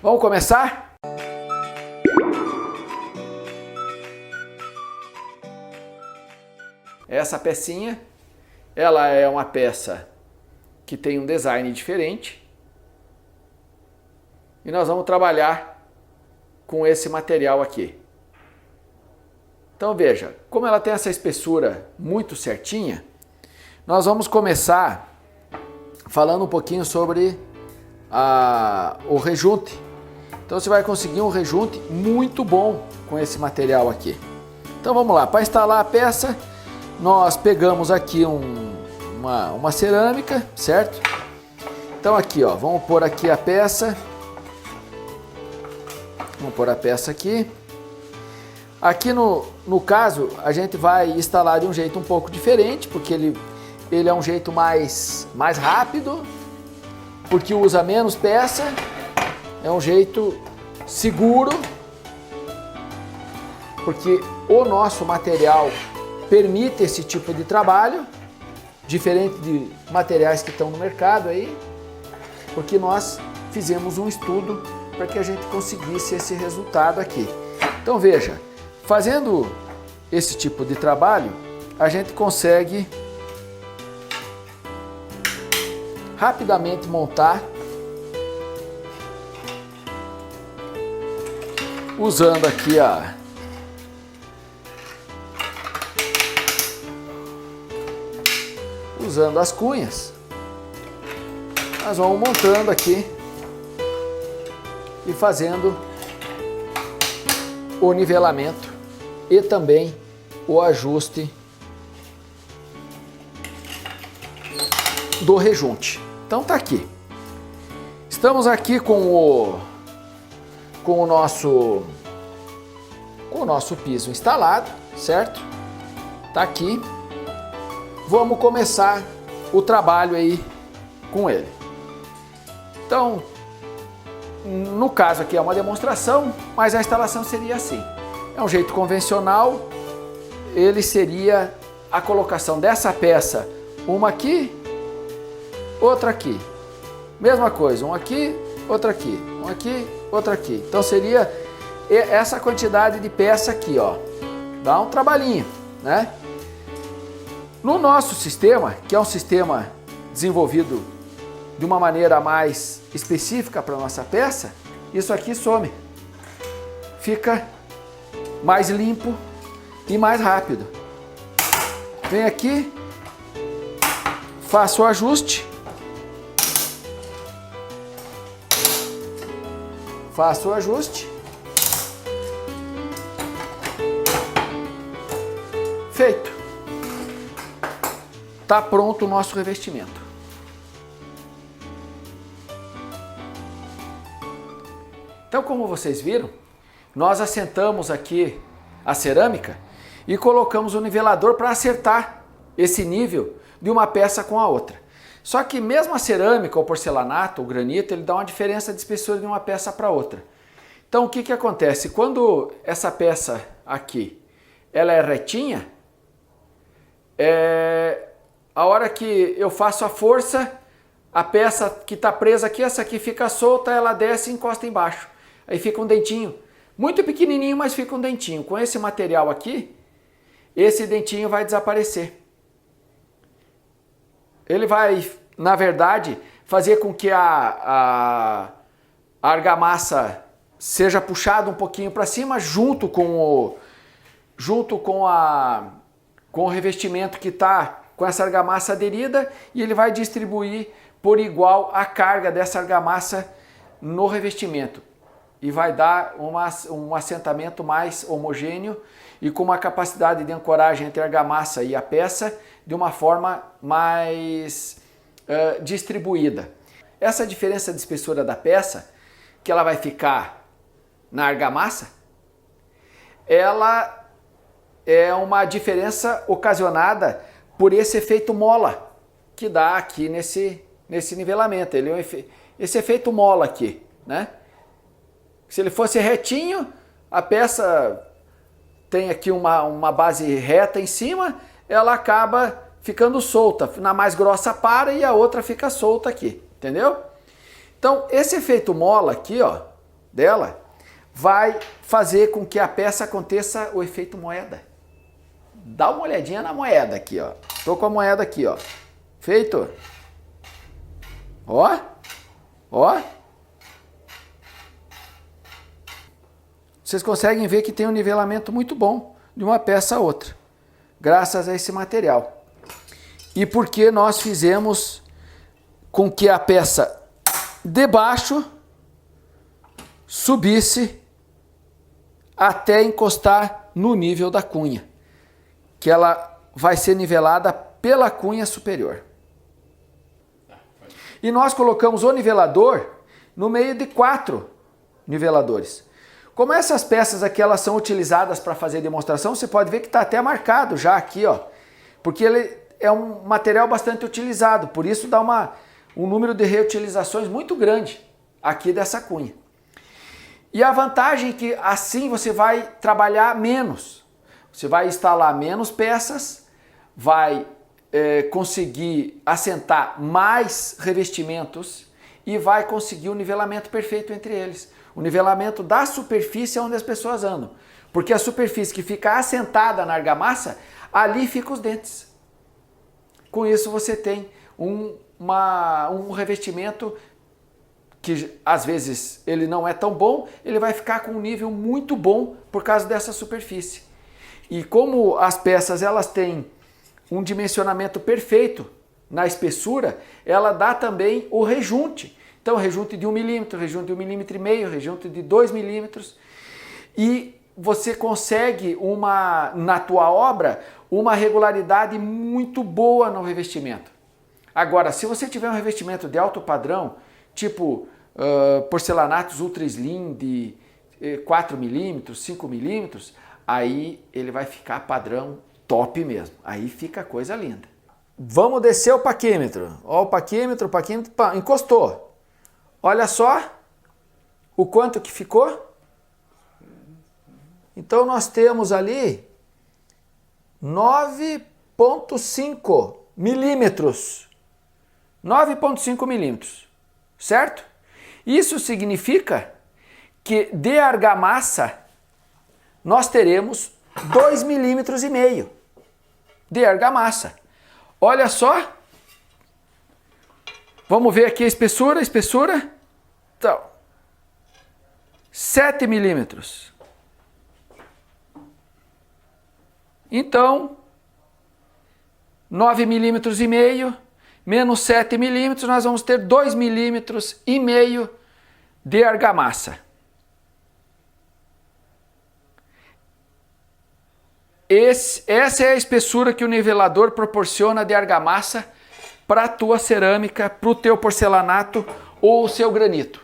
Vamos começar? Essa pecinha, ela é uma peça que tem um design diferente e nós vamos trabalhar com esse material aqui. Então veja, como ela tem essa espessura muito certinha, nós vamos começar falando um pouquinho sobre o rejunte. Então você vai conseguir um rejunte muito bom com esse material aqui. Então vamos lá, para instalar a peça, nós pegamos aqui uma cerâmica, certo? Então aqui, ó, vamos pôr aqui a peça. Vamos pôr a peça aqui. Aqui no caso, a gente vai instalar de um jeito um pouco diferente, porque ele é um jeito mais rápido, porque usa menos peça, é um jeito seguro, porque o nosso material permite esse tipo de trabalho, diferente de materiais que estão no mercado aí, porque nós fizemos um estudo para que a gente conseguisse esse resultado aqui. Então veja, fazendo esse tipo de trabalho, a gente consegue rapidamente montar usando aqui usando as cunhas. Nós vamos montando aqui e fazendo o nivelamento e também o ajuste do rejunte. Então tá aqui. Estamos aqui com o nosso piso instalado, certo? Tá aqui. Vamos começar o trabalho aí com ele. Então, no caso aqui é uma demonstração, mas a instalação seria assim. É um jeito convencional, ele seria a colocação dessa peça, uma aqui, outra aqui. Mesma coisa, um aqui, outra aqui, um aqui, outra aqui. Então seria essa quantidade de peça aqui, ó. Dá um trabalhinho, né? No nosso sistema, que é um sistema desenvolvido de uma maneira mais específica para a nossa peça, isso aqui some. Fica mais limpo e mais rápido. Vem aqui, faço o ajuste. Faço o ajuste. Feito. Tá pronto o nosso revestimento. Então, como vocês viram, nós assentamos aqui a cerâmica e colocamos o nivelador para acertar esse nível de uma peça com a outra. Só que mesmo a cerâmica, o porcelanato, o granito, ele dá uma diferença de espessura de uma peça para outra. Então o que que acontece? Quando essa peça aqui, ela é retinha, a hora que eu faço a força, a peça que está presa aqui, essa aqui fica solta, ela desce e encosta embaixo. Aí fica um dentinho, muito pequenininho, mas fica um dentinho. Com esse material aqui, esse dentinho vai desaparecer. Ele vai, na verdade, fazer com que a argamassa seja puxada um pouquinho para cima, junto com o revestimento que está com essa argamassa aderida, e ele vai distribuir por igual a carga dessa argamassa no revestimento. E vai dar um assentamento mais homogêneo e com uma capacidade de ancoragem entre a argamassa e a peça de uma forma mais distribuída. Essa diferença de espessura da peça, que ela vai ficar na argamassa, ela é uma diferença ocasionada por esse efeito mola que dá aqui nesse nivelamento. Ele é esse efeito mola aqui, né? Se ele fosse retinho, a peça tem aqui uma base reta em cima, ela acaba ficando solta. Na mais grossa para e a outra fica solta aqui, entendeu? Então, esse efeito mola aqui, ó, dela vai fazer com que a peça aconteça o efeito moeda. Dá uma olhadinha na moeda aqui, ó. Tô com a moeda aqui, ó. Feito. Ó. Ó. Vocês conseguem ver que tem um nivelamento muito bom de uma peça a outra, graças a esse material. E porque nós fizemos com que a peça de baixo subisse até encostar no nível da cunha, que ela vai ser nivelada pela cunha superior. E nós colocamos o nivelador no meio de 4 niveladores. Como essas peças aqui elas são utilizadas para fazer demonstração, você pode ver que está até marcado já aqui, ó, porque ele é um material bastante utilizado, por isso dá um número de reutilizações muito grande aqui dessa cunha. E a vantagem é que assim você vai trabalhar menos, você vai instalar menos peças, vai conseguir assentar mais revestimentos e vai conseguir o nivelamento perfeito entre eles. O nivelamento da superfície é onde as pessoas andam, porque a superfície que fica assentada na argamassa, ali ficam os dentes. Com isso você tem um revestimento que às vezes ele não é tão bom, ele vai ficar com um nível muito bom por causa dessa superfície. E como as peças elas têm um dimensionamento perfeito na espessura, ela dá também o rejunte. Então rejunte de 1 milímetro, rejunte de 1,5 milímetro, rejunte de 2 milímetros. E você consegue na tua obra uma regularidade muito boa no revestimento. Agora, se você tiver um revestimento de alto padrão, tipo porcelanatos ultra slim de 4 milímetros, 5 milímetros, aí ele vai ficar padrão top mesmo. Aí fica coisa linda. Vamos descer o paquímetro. Ó, o paquímetro, encostou. Olha só o quanto que ficou. Então nós temos ali 9,5 milímetros. 9,5 milímetros, certo? Isso significa que de argamassa nós teremos 2,5 milímetros de argamassa. Olha só. Vamos ver aqui a espessura, Então, 7 milímetros. Então, 9,5 milímetros menos 7 milímetros, nós vamos ter 2,5 milímetros de argamassa. Essa é a espessura que o nivelador proporciona de argamassa para a tua cerâmica, para o teu porcelanato ou o seu granito.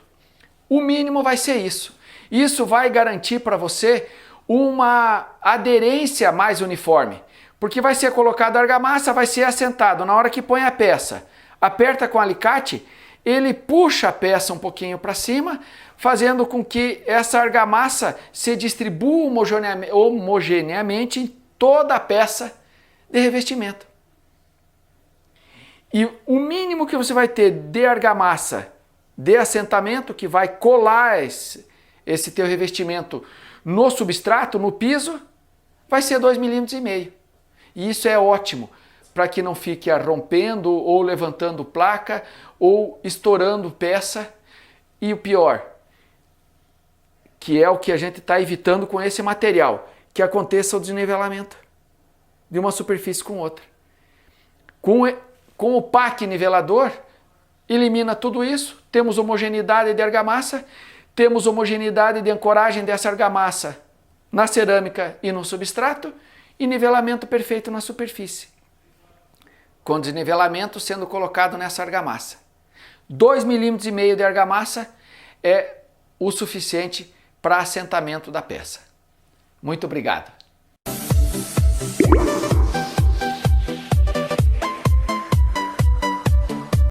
O mínimo vai ser isso. Isso vai garantir para você uma aderência mais uniforme, porque vai ser colocado a argamassa, vai ser assentado. Na hora que põe a peça, aperta com o alicate, ele puxa a peça um pouquinho para cima, fazendo com que essa argamassa se distribua homogeneamente em toda a peça de revestimento. E o mínimo que você vai ter de argamassa de assentamento, que vai colar esse teu revestimento no substrato, no piso, vai ser 2,5 milímetros. E isso é ótimo, para que não fique rompendo ou levantando placa ou estourando peça. E o pior, que é o que a gente está evitando com esse material, que aconteça o desnivelamento de uma superfície com outra. Com o PAC nivelador, elimina tudo isso, temos homogeneidade de argamassa, temos homogeneidade de ancoragem dessa argamassa na cerâmica e no substrato, e nivelamento perfeito na superfície, com desnivelamento sendo colocado nessa argamassa. 2,5 milímetros de argamassa é o suficiente para assentamento da peça. Muito obrigado.